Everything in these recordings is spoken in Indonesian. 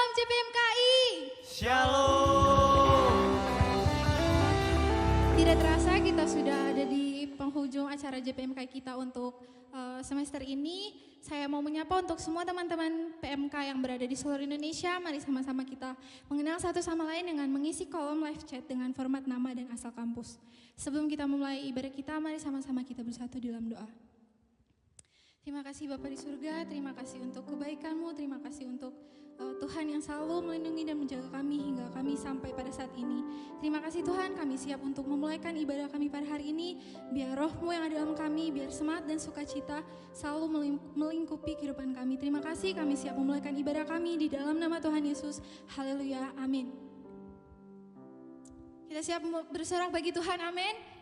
Shalom JPMKI. Shalom. Tidak terasa kita sudah ada di penghujung acara JPMKI kita untuk semester ini. Saya mau menyapa untuk semua teman-teman PMK yang berada di seluruh Indonesia. Mari sama-sama kita mengenal satu sama lain dengan mengisi kolom live chat dengan format nama dan asal kampus. Sebelum kita memulai ibadah kita, mari sama-sama kita bersatu di dalam doa. Terima kasih Bapa di surga, terima kasih untuk kebaikan-Mu, terima kasih untuk Tuhan yang selalu melindungi dan menjaga kami hingga kami sampai pada saat ini. Terima kasih Tuhan, kami siap untuk memulaikan ibadah kami pada hari ini. Biar roh-Mu yang ada dalam kami, biar semangat dan sukacita selalu melingkupi kehidupan kami. Terima kasih, kami siap memulaikan ibadah kami di dalam nama Tuhan Yesus. Haleluya, amin. Kita siap bersorak bagi Tuhan, amin.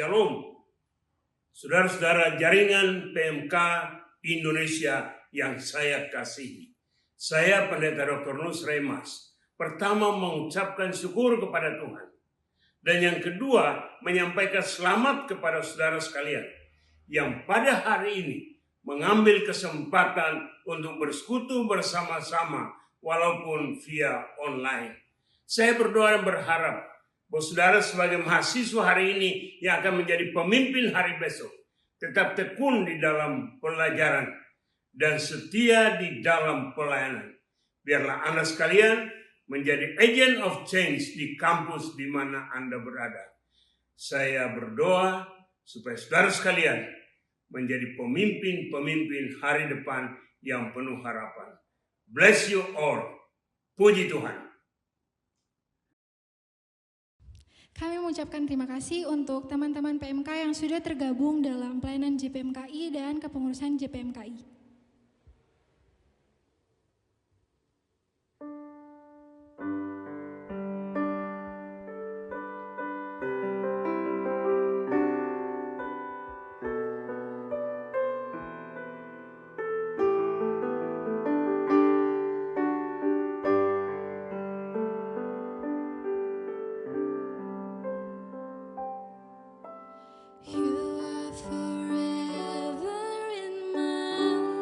Shalom, saudara-saudara jaringan PMK Indonesia yang saya kasihi. Saya Pendeta Dr. Nus Remas. Pertama mengucapkan syukur kepada Tuhan. Dan yang kedua menyampaikan selamat kepada saudara sekalian yang pada hari ini mengambil kesempatan untuk bersekutu bersama-sama walaupun via online. Saya berdoa dan berharap bahwa saudara sebagai mahasiswa hari ini yang akan menjadi pemimpin hari besok tetap tekun di dalam pelajaran dan setia di dalam pelayanan. Biarlah Anda sekalian menjadi agent of change di kampus di mana Anda berada. Saya berdoa supaya saudara sekalian menjadi pemimpin-pemimpin hari depan yang penuh harapan. Bless you all. Puji Tuhan. Kami mengucapkan terima kasih untuk teman-teman PMK yang sudah tergabung dalam pelayanan JPMKI dan kepengurusan JPMKI. You are forever in my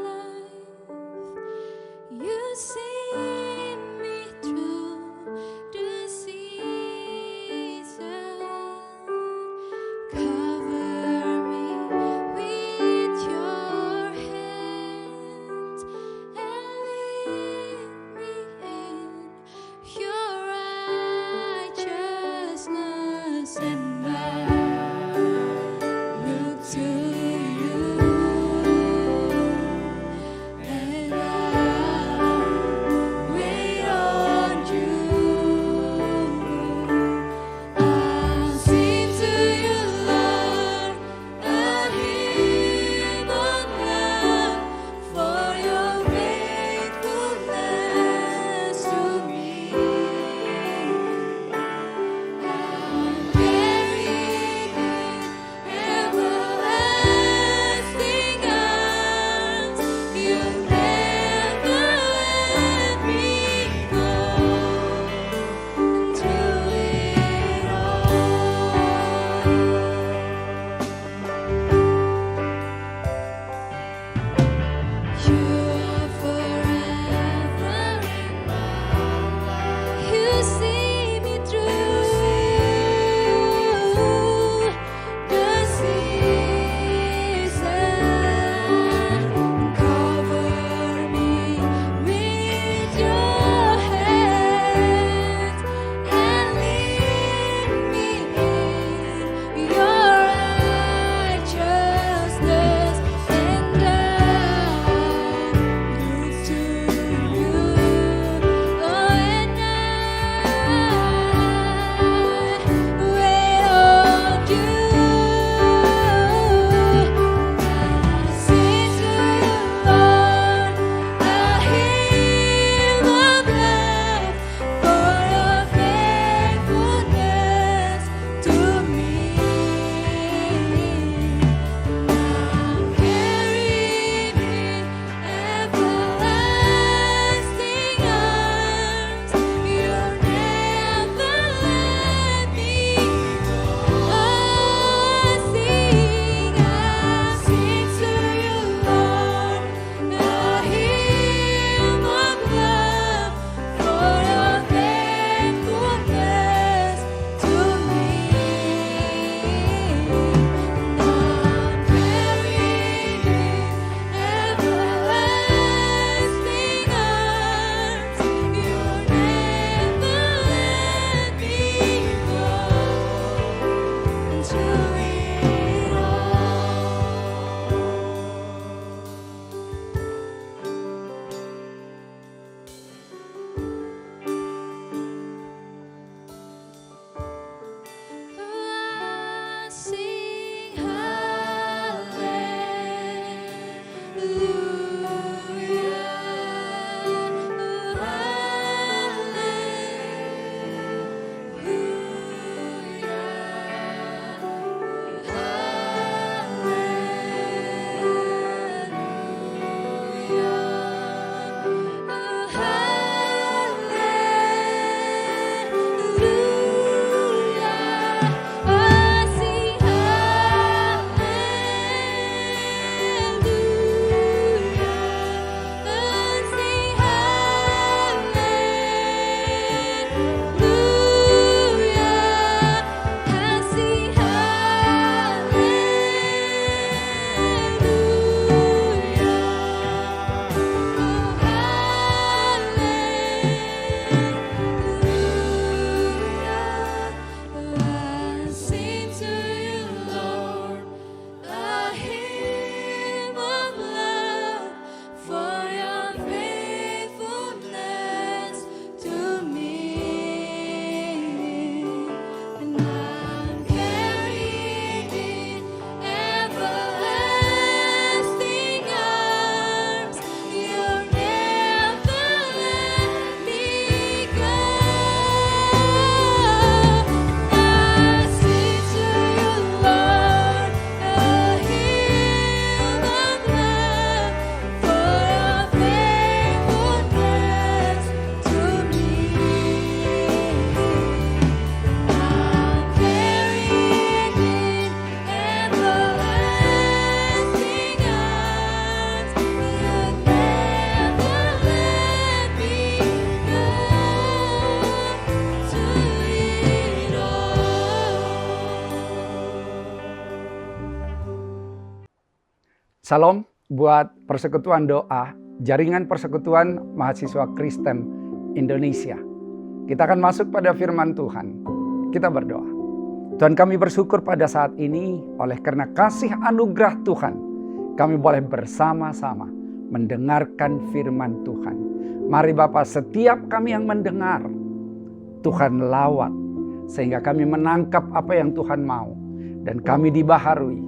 Salam buat Persekutuan Doa, Jaringan Persekutuan Mahasiswa Kristen Indonesia. Kita akan masuk pada firman Tuhan. Kita berdoa. Tuhan, kami bersyukur pada saat ini oleh karena kasih anugerah Tuhan, kami boleh bersama-sama mendengarkan firman Tuhan. Mari Bapa, setiap kami yang mendengar, Tuhan lawat sehingga kami menangkap apa yang Tuhan mau dan kami dibaharui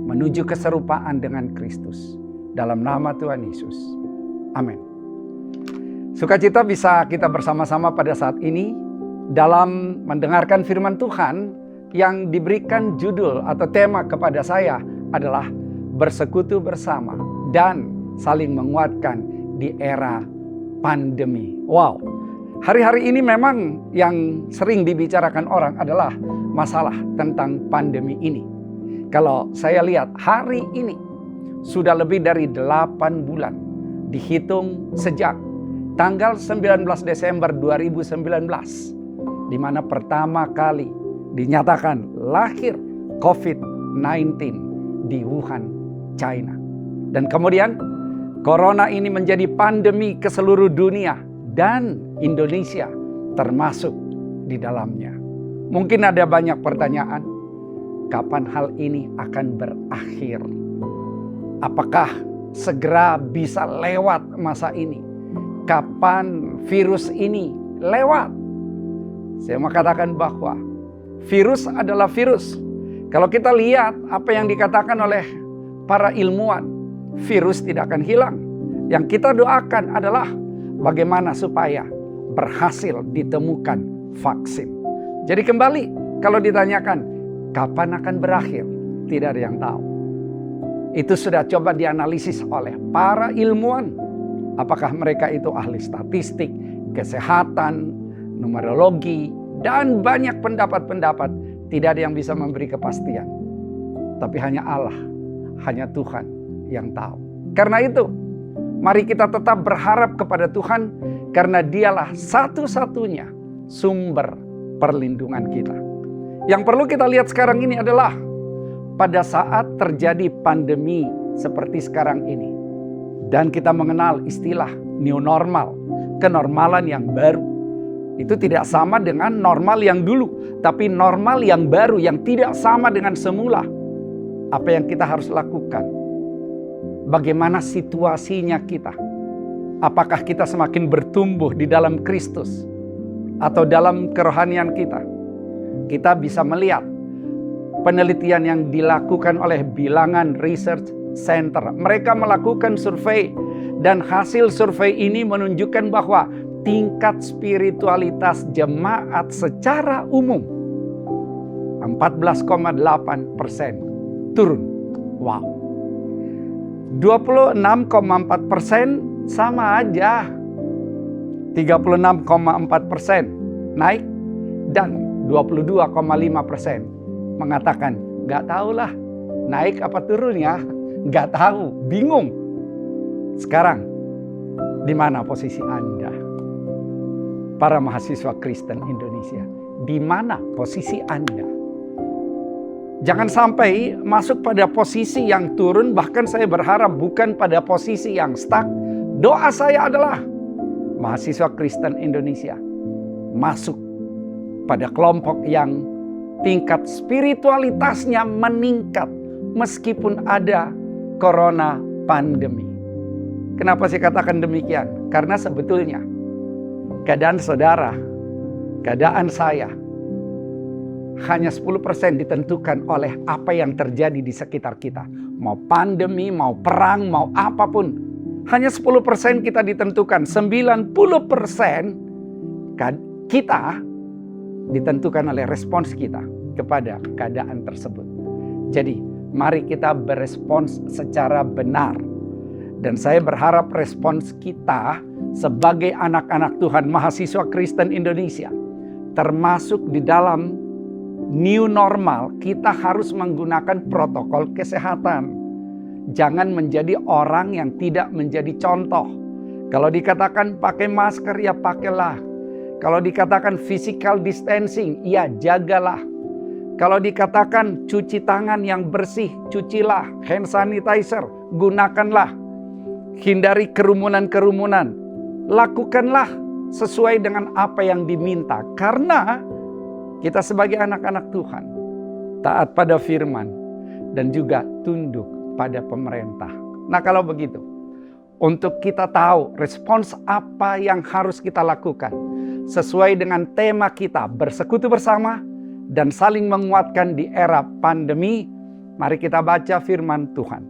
menuju keserupaan dengan Kristus. Dalam nama Tuhan Yesus. Amin. Sukacita bisa kita bersama-sama pada saat ini dalam mendengarkan firman Tuhan yang diberikan judul atau tema kepada saya adalah bersekutu bersama dan saling menguatkan di era pandemi. Wow. Hari-hari ini memang yang sering dibicarakan orang adalah masalah tentang pandemi ini. Kalau saya lihat hari ini sudah lebih dari 8 bulan dihitung sejak tanggal 19 Desember 2019 di mana pertama kali dinyatakan lahir COVID-19 di Wuhan, China. Dan kemudian corona ini menjadi pandemi ke seluruh dunia dan Indonesia termasuk di dalamnya. Mungkin ada banyak pertanyaan, kapan hal ini akan berakhir? Apakah segera bisa lewat masa ini? Kapan virus ini lewat? Saya mau katakan bahwa virus adalah virus. Kalau kita lihat apa yang dikatakan oleh para ilmuwan, virus tidak akan hilang. Yang kita doakan adalah bagaimana supaya berhasil ditemukan vaksin. Jadi kembali, kalau ditanyakan kapan akan berakhir, tidak ada yang tahu. Itu sudah coba dianalisis oleh para ilmuwan. Apakah mereka itu ahli statistik, kesehatan, numerologi, dan banyak pendapat-pendapat. Tidak ada yang bisa memberi kepastian. Tapi hanya Allah, hanya Tuhan yang tahu. Karena itu, mari kita tetap berharap kepada Tuhan karena Dialah satu-satunya sumber perlindungan kita. Yang perlu kita lihat sekarang ini adalah pada saat terjadi pandemi seperti sekarang ini dan kita mengenal istilah new normal, kenormalan yang baru. Itu tidak sama dengan normal yang dulu, tapi normal yang baru yang tidak sama dengan semula. Apa yang kita harus lakukan? Bagaimana situasinya kita? Apakah kita semakin bertumbuh di dalam Kristus atau dalam kerohanian kita? Kita bisa melihat penelitian yang dilakukan oleh Bilangan Research Center. Mereka melakukan survei dan hasil survei ini menunjukkan bahwa tingkat spiritualitas jemaat secara umum 14,8% turun. Wow. 26,4% sama aja. 36,4% naik dan 22,5% mengatakan nggak tahulah naik apa turun ya, nggak tahu, bingung. Sekarang di mana posisi Anda? Para mahasiswa Kristen Indonesia, di mana posisi Anda? Jangan sampai masuk pada posisi yang turun, bahkan saya berharap bukan pada posisi yang stuck. Doa saya adalah mahasiswa Kristen Indonesia masuk pada kelompok yang tingkat spiritualitasnya meningkat meskipun ada corona pandemi. Kenapa saya katakan demikian? Karena sebetulnya keadaan saudara, keadaan saya hanya 10% ditentukan oleh apa yang terjadi di sekitar kita. Mau pandemi, mau perang, mau apapun. Hanya 10% kita ditentukan. 90% kita ditentukan oleh respons kita kepada keadaan tersebut. Jadi mari kita berespons secara benar. Dan saya berharap respons kita sebagai anak-anak Tuhan, mahasiswa Kristen Indonesia, termasuk di dalam new normal, kita harus menggunakan protokol kesehatan. Jangan menjadi orang yang tidak menjadi contoh. Kalau dikatakan pakai masker, ya pakailah. Kalau dikatakan physical distancing, ya jagalah. Kalau dikatakan cuci tangan yang bersih, cucilah, hand sanitizer, gunakanlah. Hindari kerumunan-kerumunan. Lakukanlah sesuai dengan apa yang diminta. Karena kita sebagai anak-anak Tuhan, taat pada firman dan juga tunduk pada pemerintah. Nah kalau begitu, untuk kita tahu respons apa yang harus kita lakukan sesuai dengan tema kita bersekutu bersama dan saling menguatkan di era pandemi, mari kita baca firman Tuhan.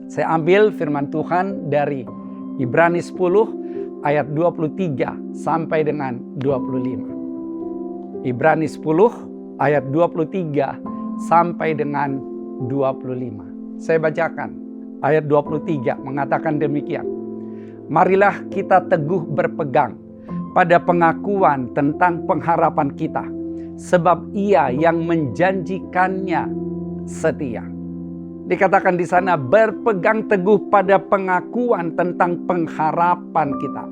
Saya ambil firman Tuhan dari Ibrani 10 ayat 23 sampai dengan 25. Ibrani 10 ayat 23 sampai dengan 25. Saya bacakan. Ayat 23 mengatakan demikian. Marilah kita teguh berpegang pada pengakuan tentang pengharapan kita, sebab Ia yang menjanjikannya setia. Dikatakan di sana berpegang teguh pada pengakuan tentang pengharapan kita.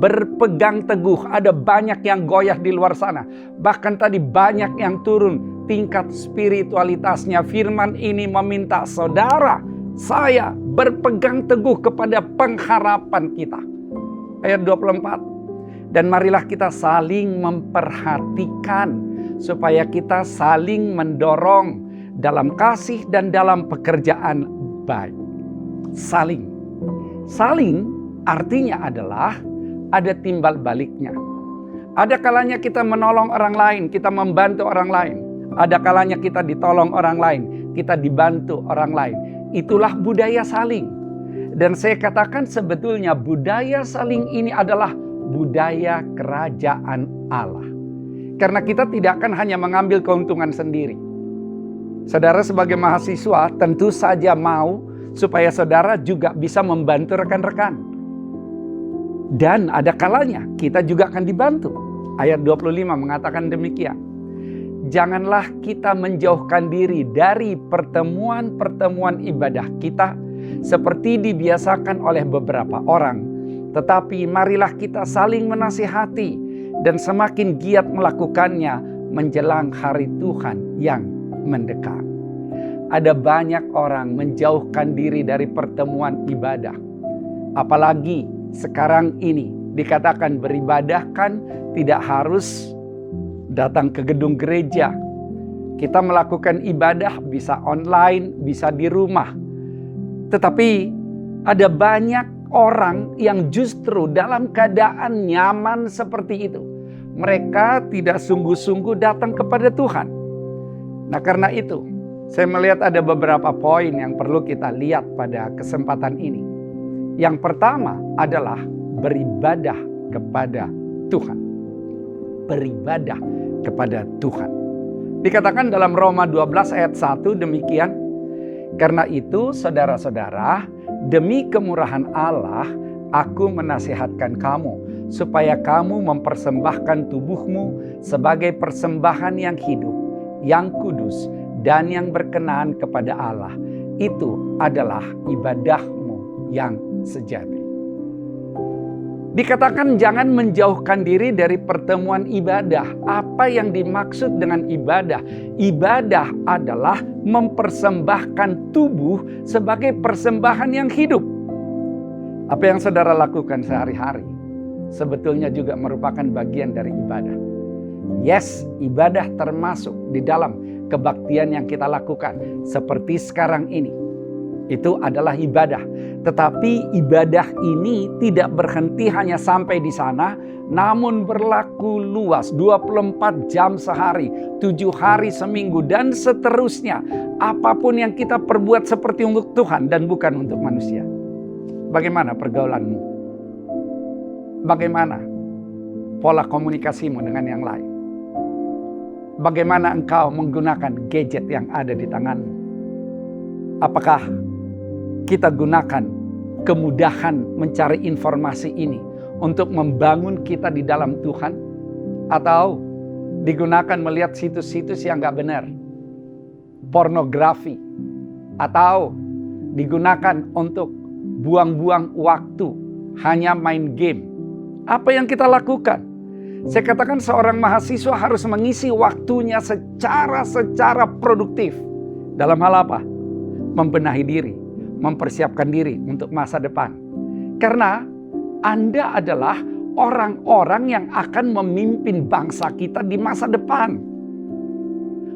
Berpegang teguh, ada banyak yang goyah di luar sana. Bahkan tadi banyak yang turun tingkat spiritualitasnya. Firman ini meminta saudara, saya berpegang teguh kepada pengharapan kita. Ayat 24. Dan marilah kita saling memperhatikan supaya kita saling mendorong dalam kasih dan dalam pekerjaan baik. Saling. Saling artinya adalah ada timbal baliknya. Ada kalanya kita menolong orang lain, kita membantu orang lain. Ada kalanya kita ditolong orang lain, kita dibantu orang lain. Itulah budaya saling. Dan saya katakan sebetulnya budaya saling ini adalah budaya kerajaan Allah. Karena kita tidak akan hanya mengambil keuntungan sendiri. Saudara sebagai mahasiswa tentu saja mau supaya saudara juga bisa membantu rekan-rekan. Dan ada kalanya kita juga akan dibantu. Ayat 25 mengatakan demikian. Janganlah kita menjauhkan diri dari pertemuan-pertemuan ibadah kita seperti dibiasakan oleh beberapa orang. Tetapi marilah kita saling menasihati dan semakin giat melakukannya menjelang hari Tuhan yang mendekat. Ada banyak orang menjauhkan diri dari pertemuan ibadah. Apalagi sekarang ini dikatakan beribadah kan tidak harus datang ke gedung gereja. Kita melakukan ibadah bisa online, bisa di rumah. Tetapi ada banyak orang yang justru dalam keadaan nyaman seperti itu. Mereka tidak sungguh-sungguh datang kepada Tuhan. Nah karena itu, saya melihat ada beberapa poin yang perlu kita lihat pada kesempatan ini. Yang pertama adalah beribadah kepada Tuhan. Beribadah kepada Tuhan. Dikatakan dalam Roma 12 ayat 1 demikian. Karena itu saudara-saudara, demi kemurahan Allah, aku menasihatkan kamu supaya kamu mempersembahkan tubuhmu sebagai persembahan yang hidup, yang kudus, dan yang berkenan kepada Allah. Itu adalah ibadahmu yang sejati. Dikatakan jangan menjauhkan diri dari pertemuan ibadah. Apa yang dimaksud dengan ibadah? Ibadah adalah mempersembahkan tubuh sebagai persembahan yang hidup. Apa yang saudara lakukan sehari-hari sebetulnya juga merupakan bagian dari ibadah. Yes, ibadah termasuk di dalam kebaktian yang kita lakukan. Seperti sekarang ini. Itu adalah ibadah. Tetapi ibadah ini tidak berhenti hanya sampai di sana, namun berlaku luas 24 jam sehari, 7 hari seminggu, dan seterusnya. Apapun yang kita perbuat seperti untuk Tuhan dan bukan untuk manusia. Bagaimana pergaulanmu? Bagaimana pola komunikasimu dengan yang lain? Bagaimana engkau menggunakan gadget yang ada di tanganmu? Apakah kita gunakan kemudahan mencari informasi ini untuk membangun kita di dalam Tuhan? Atau digunakan melihat situs-situs yang gak benar? Pornografi? Atau digunakan untuk buang-buang waktu hanya main game? Apa yang kita lakukan? Saya katakan seorang mahasiswa harus mengisi waktunya secara produktif. Dalam hal apa? Membenahi diri, mempersiapkan diri untuk masa depan. Karena Anda adalah orang-orang yang akan memimpin bangsa kita di masa depan.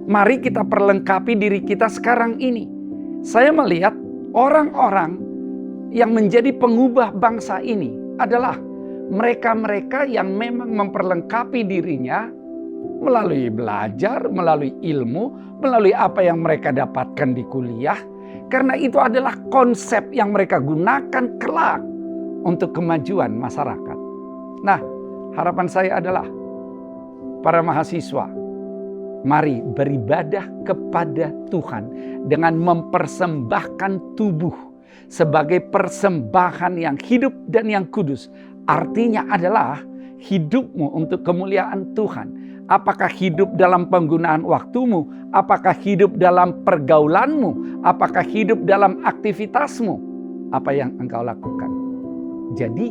Mari kita perlengkapi diri kita sekarang ini. Saya melihat orang-orang yang menjadi pengubah bangsa ini adalah mereka-mereka yang memang memperlengkapi dirinya melalui belajar, melalui ilmu, melalui apa yang mereka dapatkan di kuliah. Karena itu adalah konsep yang mereka gunakan kelak untuk kemajuan masyarakat. Nah, harapan saya adalah para mahasiswa, mari beribadah kepada Tuhan dengan mempersembahkan tubuh sebagai persembahan yang hidup dan yang kudus. Artinya adalah hidupmu untuk kemuliaan Tuhan. Apakah hidup dalam penggunaan waktumu? Apakah hidup dalam pergaulanmu? Apakah hidup dalam aktivitasmu? Apa yang engkau lakukan? Jadi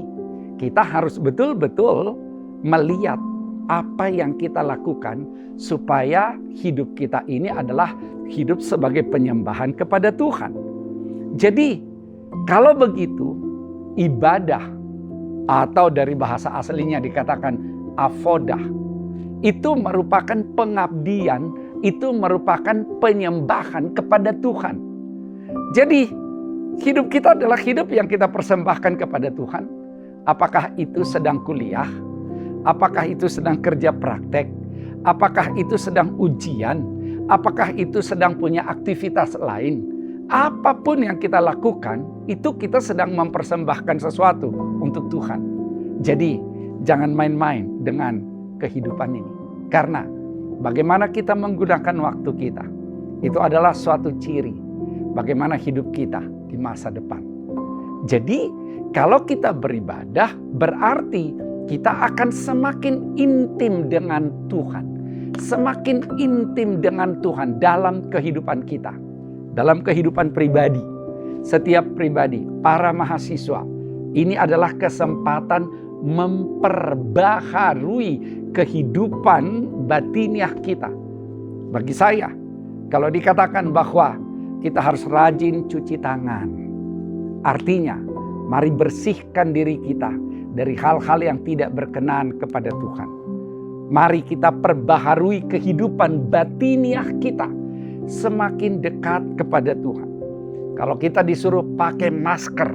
kita harus betul-betul melihat apa yang kita lakukan supaya hidup kita ini adalah hidup sebagai penyembahan kepada Tuhan. Jadi kalau begitu ibadah atau dari bahasa aslinya dikatakan avodah itu merupakan pengabdian, itu merupakan penyembahan kepada Tuhan. Jadi hidup kita adalah hidup yang kita persembahkan kepada Tuhan. Apakah itu sedang kuliah? Apakah itu sedang kerja praktek? Apakah itu sedang ujian? Apakah itu sedang punya aktivitas lain? Apapun yang kita lakukan, itu kita sedang mempersembahkan sesuatu untuk Tuhan. Jadi jangan main-main dengan kehidupan ini. Karena bagaimana kita menggunakan waktu kita, itu adalah suatu ciri bagaimana hidup kita di masa depan. Jadi kalau kita beribadah berarti kita akan semakin intim dengan Tuhan. Semakin intim dengan Tuhan dalam kehidupan kita. Dalam kehidupan pribadi. Setiap pribadi, para mahasiswa. Ini adalah kesempatan memperbaharui kehidupan batiniah kita. Bagi saya, kalau dikatakan bahwa kita harus rajin cuci tangan. Artinya, mari bersihkan diri kita dari hal-hal yang tidak berkenan kepada Tuhan. Mari kita perbaharui kehidupan batiniah kita semakin dekat kepada Tuhan. Kalau kita disuruh pakai masker,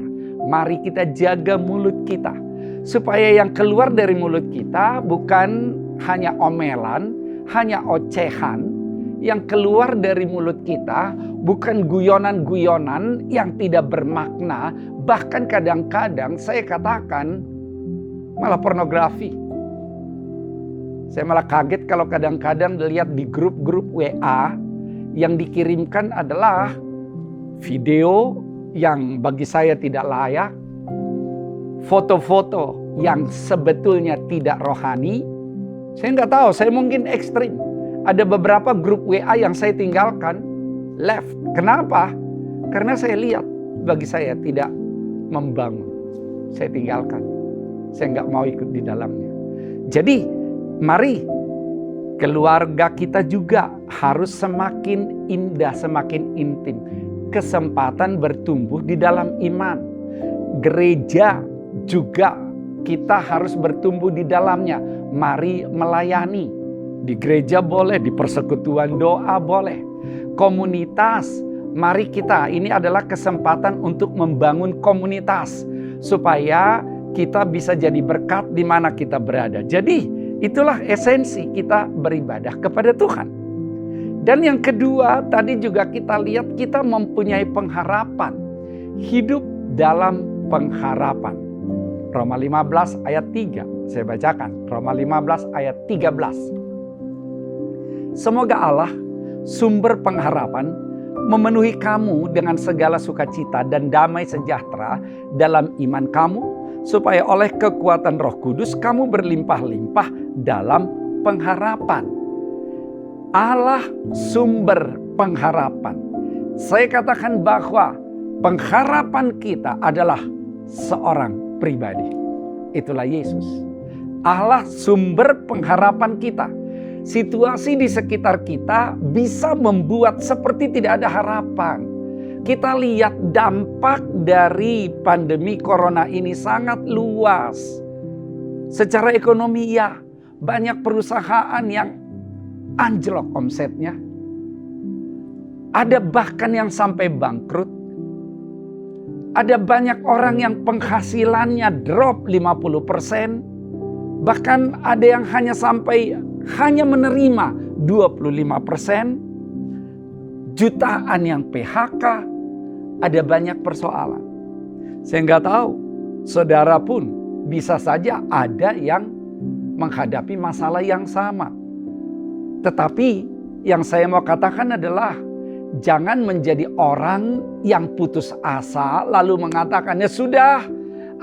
mari kita jaga mulut kita. Supaya yang keluar dari mulut kita bukan hanya omelan, hanya ocehan. Yang keluar dari mulut kita bukan guyonan-guyonan yang tidak bermakna. Bahkan kadang-kadang saya katakan malah pornografi. Saya malah kaget kalau kadang-kadang lihat di grup-grup WA yang dikirimkan adalah video yang bagi saya tidak layak, foto-foto yang sebetulnya tidak rohani. Saya nggak tahu, saya mungkin ekstrim. Ada beberapa grup WA yang saya tinggalkan, left. Kenapa? Karena saya lihat bagi saya tidak membangun. Saya tinggalkan. Saya nggak mau ikut di dalamnya. Jadi mari keluarga kita juga harus semakin indah, semakin intim. Kesempatan bertumbuh di dalam iman. Gereja juga kita harus bertumbuh di dalamnya. Mari melayani. Di gereja boleh, di persekutuan doa boleh. Komunitas, mari kita, ini adalah kesempatan untuk membangun komunitas. Supaya kita bisa jadi berkat di mana kita berada. Jadi itulah esensi kita beribadah kepada Tuhan. Dan yang kedua, tadi juga kita lihat kita mempunyai pengharapan. Hidup dalam pengharapan. Roma 15 ayat 3. Saya bacakan. Roma 15 ayat 13. Semoga Allah, sumber pengharapan, memenuhi kamu dengan segala sukacita dan damai sejahtera dalam iman kamu, supaya oleh kekuatan Roh Kudus kamu berlimpah-limpah dalam pengharapan. Allah sumber pengharapan. Saya katakan bahwa pengharapan kita adalah seorang pribadi. Itulah Yesus. Allah sumber pengharapan kita. Situasi di sekitar kita bisa membuat seperti tidak ada harapan. Kita lihat dampak dari pandemi corona ini sangat luas. Secara ekonomi ya, banyak perusahaan yang anjlok omsetnya. Ada bahkan yang sampai bangkrut. Ada banyak orang yang penghasilannya drop 50%. Bahkan ada yang hanya menerima 25%. Jutaan yang PHK, ada banyak persoalan. Saya nggak tahu, saudara pun bisa saja ada yang menghadapi masalah yang sama. Tetapi yang saya mau katakan adalah jangan menjadi orang yang putus asa lalu mengatakan, ya sudah,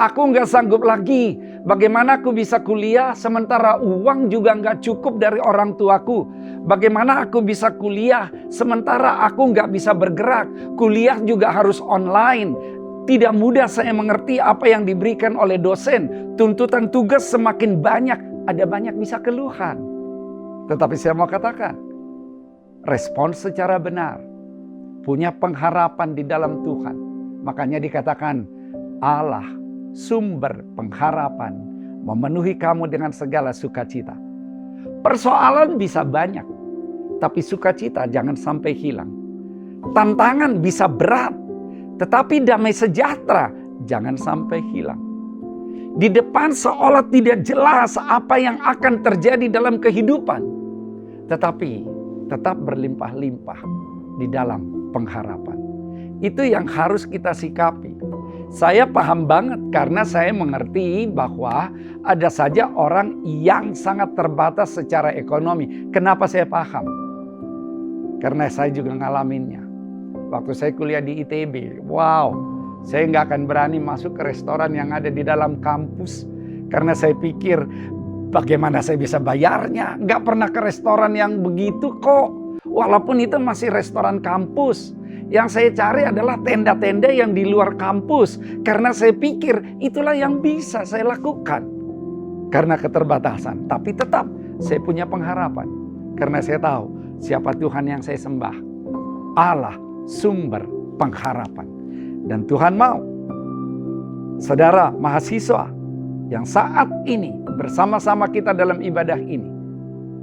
aku nggak sanggup lagi. Bagaimana aku bisa kuliah sementara uang juga nggak cukup dari orang tuaku? Bagaimana aku bisa kuliah sementara aku nggak bisa bergerak? Kuliah juga harus online. Tidak mudah saya mengerti apa yang diberikan oleh dosen. Tuntutan tugas semakin banyak. Ada banyak bisa keluhan. Tetapi saya mau katakan, respons secara benar. Punya pengharapan di dalam Tuhan. Makanya dikatakan Allah sumber pengharapan memenuhi kamu dengan segala sukacita. Persoalan bisa banyak, tapi sukacita jangan sampai hilang. Tantangan bisa berat, tetapi damai sejahtera jangan sampai hilang. Di depan seolah tidak jelas apa yang akan terjadi dalam kehidupan, tetapi tetap berlimpah-limpah di dalam pengharapan. Itu yang harus kita sikapi. Saya paham banget karena saya mengerti bahwa ada saja orang yang sangat terbatas secara ekonomi. Kenapa saya paham? Karena saya juga ngalaminnya. Waktu saya kuliah di ITB, saya nggak akan berani masuk ke restoran yang ada di dalam kampus. Karena saya pikir bagaimana saya bisa bayarnya. Nggak pernah ke restoran yang begitu kok. Walaupun itu masih restoran kampus. Yang saya cari adalah tenda-tenda yang di luar kampus. Karena saya pikir itulah yang bisa saya lakukan. Karena keterbatasan. Tapi tetap saya punya pengharapan. Karena saya tahu siapa Tuhan yang saya sembah. Allah sumber pengharapan. Dan Tuhan mau saudara mahasiswa yang saat ini bersama-sama kita dalam ibadah ini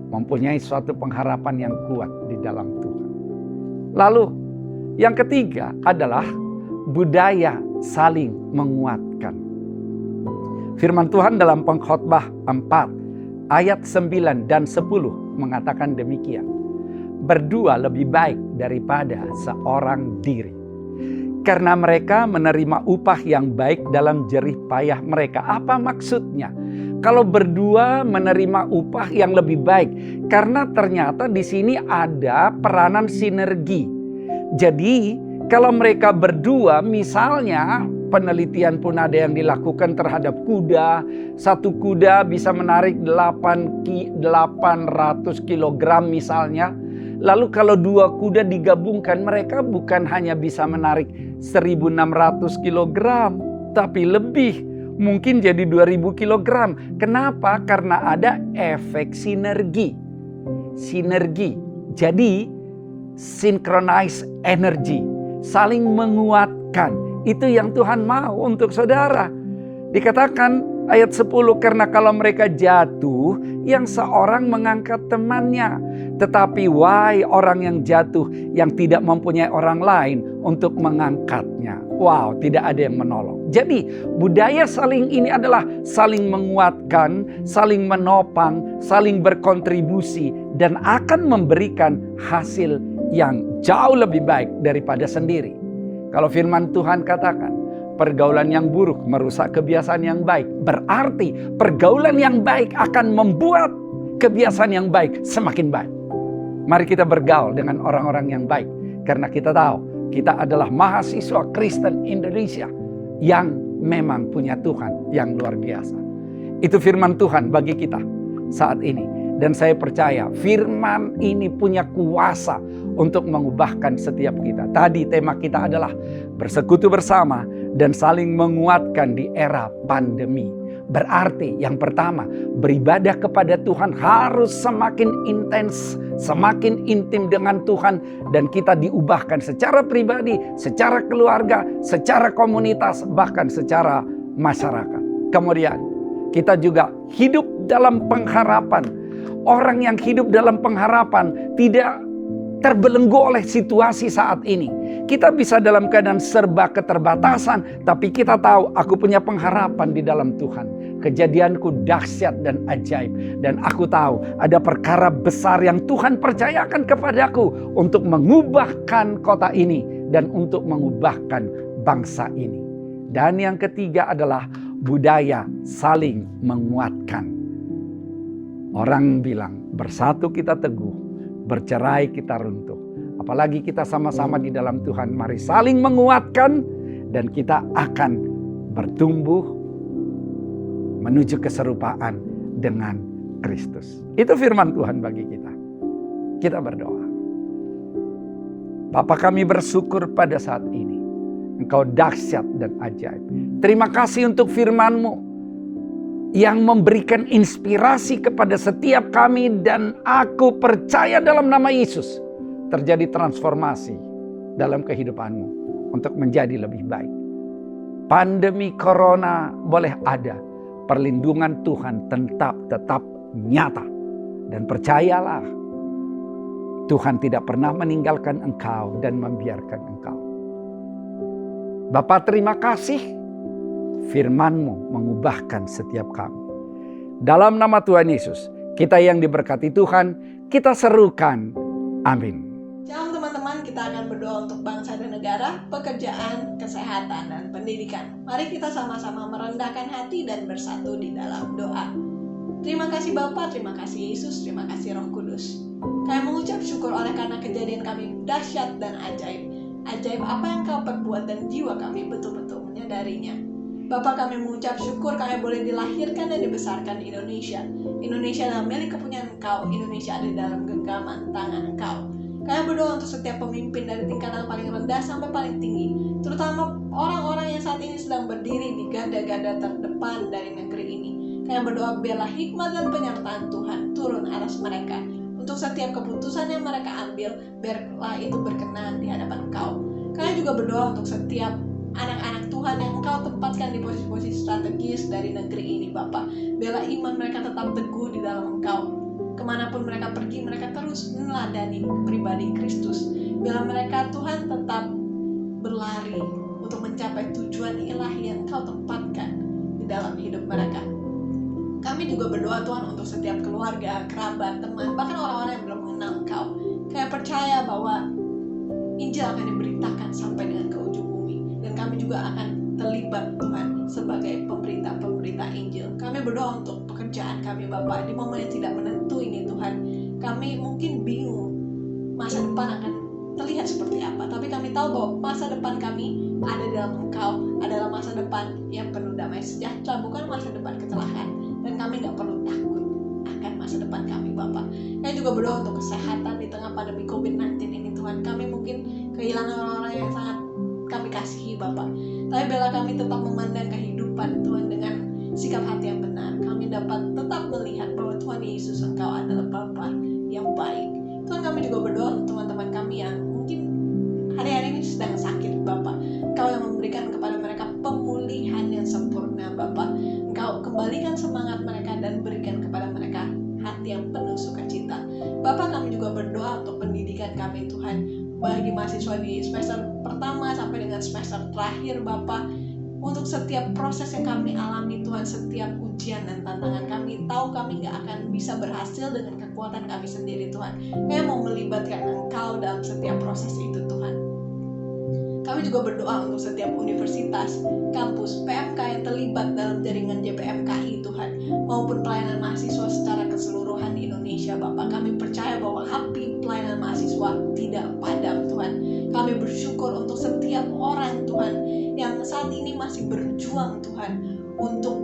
mempunyai suatu pengharapan yang kuat di dalam Tuhan. Lalu yang ketiga adalah budaya saling menguatkan. Firman Tuhan dalam Pengkhotbah 4 ayat 9 dan 10 mengatakan demikian. Berdua lebih baik daripada seorang diri. Karena mereka menerima upah yang baik dalam jerih payah mereka. Apa maksudnya? Kalau berdua menerima upah yang lebih baik. Karena ternyata di sini ada peranan sinergi. Jadi kalau mereka berdua, misalnya penelitian pun ada yang dilakukan terhadap kuda. Satu kuda bisa menarik 800 kg misalnya. Lalu kalau dua kuda digabungkan, mereka bukan hanya bisa menarik 1.600 kg, tapi lebih. Mungkin jadi 2.000 kg. Kenapa? Karena ada efek sinergi. Sinergi. Jadi synchronize energy. Saling menguatkan. Itu yang Tuhan mau untuk saudara. Dikatakan ayat 10, karena kalau mereka jatuh, yang seorang mengangkat temannya. Tetapi wahai orang yang jatuh, yang tidak mempunyai orang lain untuk mengangkatnya. Wow, tidak ada yang menolong. Jadi budaya saling ini adalah saling menguatkan, saling menopang, saling berkontribusi, dan akan memberikan hasil yang jauh lebih baik daripada sendiri. Kalau firman Tuhan katakan, pergaulan yang buruk merusak kebiasaan yang baik. Berarti pergaulan yang baik akan membuat kebiasaan yang baik semakin baik. Mari kita bergaul dengan orang-orang yang baik. Karena kita tahu kita adalah mahasiswa Kristen Indonesia yang memang punya Tuhan yang luar biasa. Itu firman Tuhan bagi kita saat ini. Dan saya percaya firman ini punya kuasa untuk mengubahkan setiap kita. Tadi tema kita adalah bersekutu bersama dan saling menguatkan di era pandemi. Berarti yang pertama, beribadah kepada Tuhan harus semakin intens, semakin intim dengan Tuhan, dan kita diubahkan secara pribadi, secara keluarga, secara komunitas, bahkan secara masyarakat. Kemudian kita juga hidup dalam pengharapan. Orang yang hidup dalam pengharapan tidak terbelenggu oleh situasi saat ini. Kita bisa dalam keadaan serba keterbatasan, tapi kita tahu aku punya pengharapan di dalam Tuhan. Kejadianku dahsyat dan ajaib. Dan aku tahu ada perkara besar yang Tuhan percayakan kepadaku untuk mengubahkan kota ini dan untuk mengubahkan bangsa ini. Dan yang ketiga adalah budaya saling menguatkan. Orang bilang, bersatu kita teguh, bercerai kita runtuh. Apalagi kita sama-sama di dalam Tuhan, mari saling menguatkan dan kita akan bertumbuh menuju keserupaan dengan Kristus. Itu firman Tuhan bagi kita. Kita berdoa. Bapa, kami bersyukur pada saat ini. Engkau dahsyat dan ajaib. Terima kasih untuk firman-Mu yang memberikan inspirasi kepada setiap kami, dan aku percaya dalam nama Yesus terjadi transformasi dalam kehidupanmu untuk menjadi lebih baik. Pandemi corona boleh ada, perlindungan Tuhan tetap nyata, dan percayalah Tuhan tidak pernah meninggalkan engkau dan membiarkan engkau. Bapa, terima kasih. Firman-Mu mengubahkan setiap kami. Dalam nama Tuhan Yesus, kita yang diberkati Tuhan, kita serukan. Amin. Shalom teman-teman, kita akan berdoa untuk bangsa dan negara, pekerjaan, kesehatan, dan pendidikan. Mari kita sama-sama merendahkan hati dan bersatu di dalam doa. Terima kasih Bapa, terima kasih Yesus, terima kasih Roh Kudus. Kami mengucap syukur oleh karena kejadian kami dahsyat dan ajaib. Ajaib apa yang Kau perbuat dan jiwa kami betul-betul menyadarinya. Bapa, kami mengucap syukur kami boleh dilahirkan dan dibesarkan di Indonesia. Indonesia adalah milik kepunyaan Engkau. Indonesia ada dalam genggaman tangan Engkau. Kami berdoa untuk setiap pemimpin dari tingkatan paling rendah sampai paling tinggi, terutama orang-orang yang saat ini sedang berdiri di garda-garda terdepan dari negeri ini. Kami berdoa biarlah hikmat dan penyertaan Tuhan turun atas mereka. Untuk setiap keputusan yang mereka ambil, biarlah itu berkenan di hadapan Engkau. Kami juga berdoa untuk setiap anak-anak Tuhan yang Engkau tempatkan di posisi-posisi strategis dari negeri ini, Bapa. Biarlah iman mereka tetap teguh di dalam Engkau. Kemanapun mereka pergi, mereka terus meneladani pribadi Kristus. Biarlah mereka, Tuhan, tetap berlari untuk mencapai tujuan ilahi yang Engkau tempatkan di dalam hidup mereka. Kami juga berdoa, Tuhan, untuk setiap keluarga, kerabat, teman, bahkan orang-orang yang belum mengenal Engkau. Kami percaya bahwa Injil akan diberitakan sampai dengan ke ujung bumi. Dan kami juga akan terlibat, Tuhan, sebagai pemberita Injil. Kami berdoa untuk pekerjaan kami, Bapak, di momen yang tidak menentu ini, Tuhan. Kami mungkin bingung masa depan akan terlihat seperti apa, tapi kami tahu bahwa masa depan kami ada dalam Engkau, adalah masa depan yang penuh damai sejahtera, bukan masa depan kecelakaan. Dan kami tidak perlu takut akan masa depan kami, Bapak. Kami juga berdoa untuk kesehatan di tengah pandemi COVID-19 ini, Tuhan. Kami mungkin kehilangan orang-orang yang sangat kami kasihi, Bapak. Tapi biarlah kami tetap memandang kehidupan, Tuhan, dengan sikap hati yang benar. Kami dapat tetap melihat bahwa Tuhan Yesus, Engkau adalah Bapa yang baik. Tuhan, kami juga berdoa untuk teman-teman kami yang mungkin hari-hari ini sedang sakit, Bapak. Engkau yang memberikan kepada mereka pemulihan yang sempurna, Bapak. Engkau kembalikan semangat mereka dan berikan kepada mereka hati yang penuh sukacita. Bapak, kami juga berdoa untuk pendidikan kami, Tuhan, bagi mahasiswa di semester pertama sampai dengan semester terakhir, Bapak. Untuk setiap proses yang kami alami, Tuhan, setiap ujian dan tantangan, kami tahu kami gak akan bisa berhasil dengan kekuatan kami sendiri, Tuhan. Kami mau melibatkan Engkau dalam setiap proses itu, Tuhan. Kami juga berdoa untuk setiap universitas, kampus, PMK yang terlibat dalam jaringan JPMKI, Tuhan, maupun pelayanan mahasiswa secara keseluruhan di Indonesia, Bapak. Kami percaya bahwa api pelayanan mahasiswa tidak padam, Tuhan. Kami bersyukur untuk setiap orang, Tuhan, yang saat ini masih berjuang, Tuhan, untuk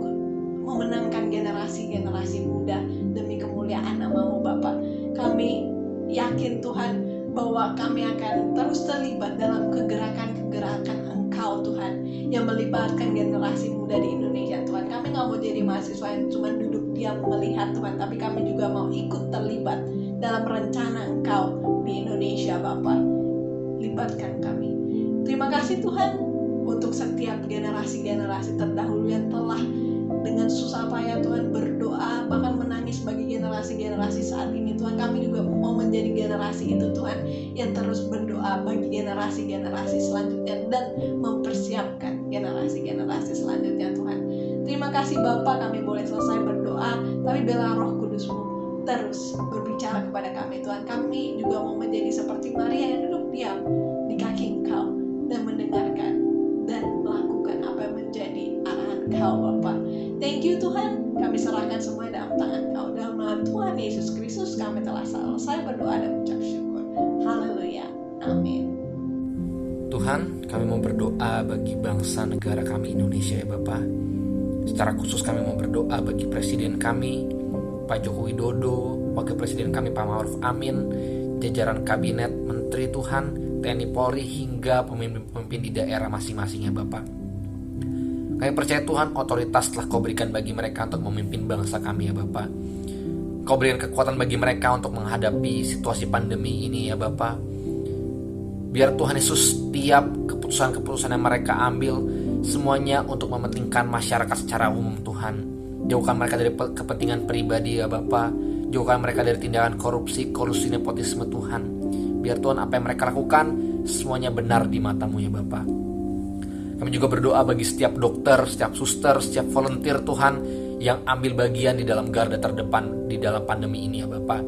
memenangkan generasi-generasi muda demi kemuliaan nama-Mu, Bapak. Kami yakin, Tuhan, bahwa kami akan terus terlibat dalam kegerakan-kegerakan Engkau, Tuhan, yang melibatkan generasi muda di Indonesia Tuhan. Kami nggak mau jadi mahasiswa yang cuma duduk diam melihat Tuhan, tapi kami juga mau ikut terlibat dalam rencana Engkau di Indonesia Bapa. Libatkan kami. Terima kasih Tuhan untuk setiap generasi-generasi terdahulu yang telah dengan susah payah Tuhan berdoa, bahkan menangis bagi generasi-generasi saat ini Tuhan. Kami juga mau menjadi generasi itu Tuhan, yang terus berdoa bagi generasi-generasi selanjutnya dan mempersiapkan generasi-generasi selanjutnya Tuhan. Terima kasih Bapa, kami boleh selesai berdoa, tapi biarlah Roh Kudus-Mu terus berbicara kepada kami Tuhan. Kami juga mau menjadi seperti Maria yang duduk diam di kaki Engkau dan mendengarkan dan melakukan apa yang menjadi arahan Engkau Bapa. Thank you Tuhan, kami serahkan semua dalam tangan Kau. Dalam nama Tuhan Yesus Kristus kami telah selesai berdoa dan mengucap syukur. Haleluya, amin. Tuhan, kami mau berdoa bagi bangsa negara kami Indonesia ya Bapa. Secara khusus kami mau berdoa bagi Presiden kami, Pak Joko Widodo, Wakil Presiden kami Pak Ma'ruf Amin, jajaran kabinet, menteri Tuhan, TNI Polri hingga pemimpin-pemimpin di daerah masing-masing ya Bapak. Kami percaya Tuhan otoritas telah Kau berikan bagi mereka untuk memimpin bangsa kami ya Bapak. Kau berikan kekuatan bagi mereka untuk menghadapi situasi pandemi ini ya Bapak. Biar Tuhan Yesus setiap keputusan-keputusan yang mereka ambil semuanya untuk mementingkan masyarakat secara umum Tuhan. Jauhkan mereka dari kepentingan pribadi ya Bapak. Jauhkan mereka dari tindakan korupsi, kolusi, nepotisme Tuhan. Biar Tuhan apa yang mereka lakukan semuanya benar di mata-Mu ya Bapak. Kami juga berdoa bagi setiap dokter, setiap suster, setiap volunteer Tuhan yang ambil bagian di dalam garda terdepan di dalam pandemi ini ya Bapak.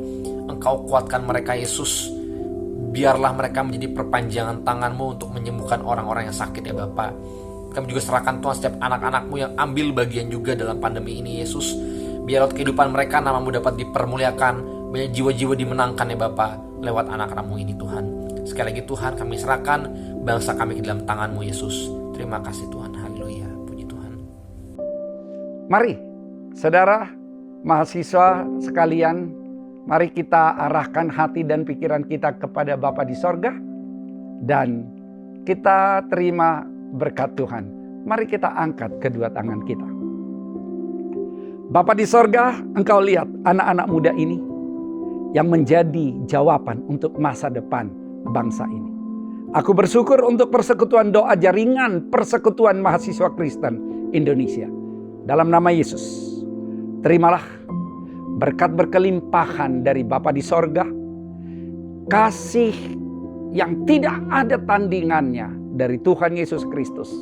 Engkau kuatkan mereka Yesus. Biarlah mereka menjadi perpanjangan tangan-Mu untuk menyembuhkan orang-orang yang sakit ya Bapak. Kami juga serahkan Tuhan setiap anak-anak-Mu yang ambil bagian juga dalam pandemi ini Yesus. Biar lewat kehidupan mereka nama-Mu dapat dipermuliakan, banyak jiwa-jiwa dimenangkan ya Bapak lewat anak-anak-Mu ini Tuhan. Sekali lagi Tuhan kami serahkan bangsa kami ke dalam tangan-Mu Yesus. Terima kasih Tuhan, haleluya, puji Tuhan. Mari, saudara, mahasiswa sekalian, mari kita arahkan hati dan pikiran kita kepada Bapa di sorga, dan kita terima berkat Tuhan. Mari kita angkat kedua tangan kita. Bapa di sorga, Engkau lihat anak-anak muda ini yang menjadi jawaban untuk masa depan bangsa ini. Aku bersyukur untuk persekutuan doa jaringan persekutuan mahasiswa Kristen Indonesia. Dalam nama Yesus, terimalah berkat berkelimpahan dari Bapa di sorga, kasih yang tidak ada tandingannya dari Tuhan Yesus Kristus,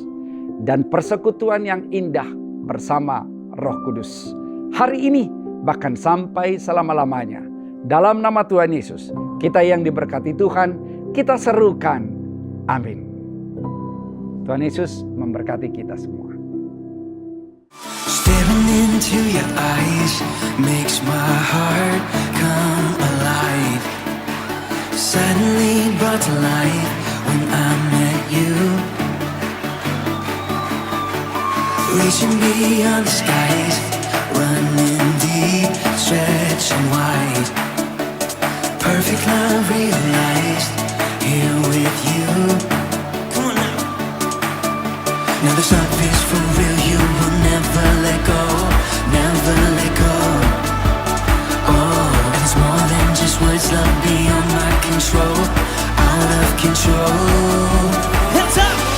dan persekutuan yang indah bersama Roh Kudus. Hari ini bahkan sampai selama-lamanya. Dalam nama Tuhan Yesus, kita yang diberkati Tuhan, kita serukan. Amin. Tuhan Yesus memberkati kita semua. Staring into your eyes makes my heart come alive. Suddenly brought to life when I met you. Reaching beyond the skies, running deep, stretching wide. Perfect love realized here with you. Come on now. Now this love is for real. You will never let go, never let go. Oh, and it's more than just words. Love beyond my control, out of control. Hands up.